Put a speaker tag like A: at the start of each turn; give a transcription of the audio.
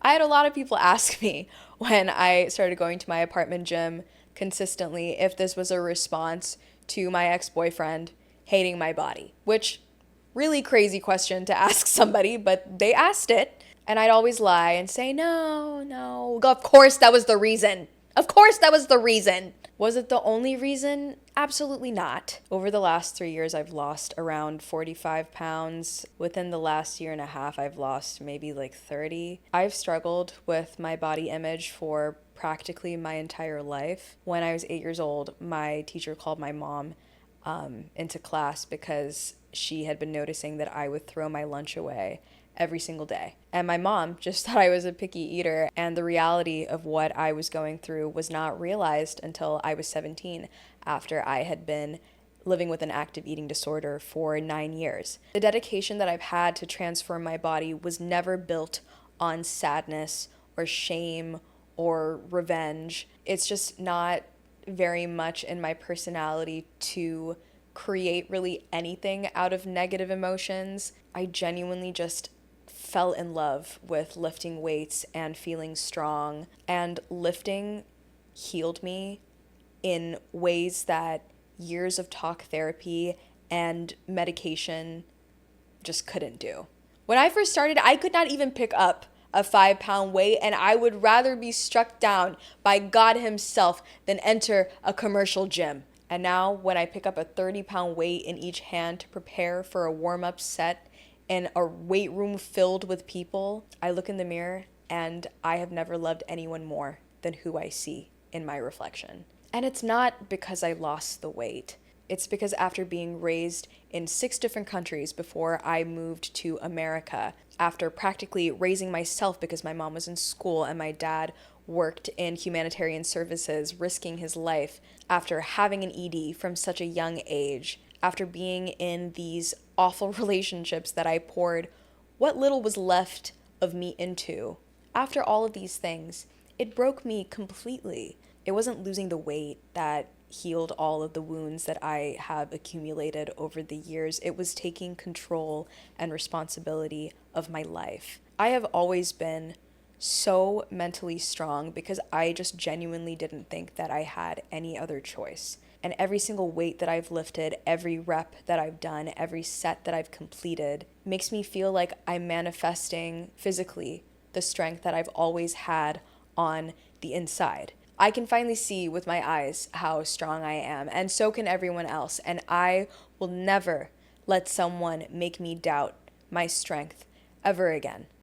A: I had a lot of people ask me when I started going to my apartment gym consistently if this was a response to my ex-boyfriend hating my body, which really crazy question to ask somebody, but they asked it. And I'd always lie and say, no, no. Of course, that was the reason. Of course, that was the reason. Was it the only reason? Absolutely not. Over the last 3 years, I've lost around 45 pounds. Within the last year and a half, I've lost maybe like 30. I've struggled with my body image for practically my entire life. When I was 8 years old, my teacher called my mom into class because she had been noticing that I would throw my lunch away every single day. And my mom just thought I was a picky eater, and the reality of what I was going through was not realized until I was 17, after I had been living with an active eating disorder for 9 years. The dedication that I've had to transform my body was never built on sadness or shame or revenge. It's just not very much in my personality to create really anything out of negative emotions. I genuinely just fell in love with lifting weights and feeling strong, and lifting healed me in ways that years of talk therapy and medication just couldn't do. When I first started, I could not even pick up a 5 pound weight, and I would rather be struck down by God Himself than enter a commercial gym. And now, when I pick up a 30 pound weight in each hand to prepare for a warm up set in a weight room filled with people, I look in the mirror and I have never loved anyone more than who I see in my reflection. And it's not because I lost the weight. It's because after being raised in 6 different countries before I moved to America, after practically raising myself because my mom was in school and my dad worked in humanitarian services, risking his life, after having an ED from such a young age, after being in these awful relationships that I poured what little was left of me into, after all of these things, it broke me completely. It wasn't losing the weight that healed all of the wounds that I have accumulated over the years. It was taking control and responsibility of my life. I have always been so mentally strong because I just genuinely didn't think that I had any other choice. And every single weight that I've lifted, every rep that I've done, every set that I've completed makes me feel like I'm manifesting physically the strength that I've always had on the inside. I can finally see with my eyes how strong I am, and so can everyone else. And I will never let someone make me doubt my strength ever again.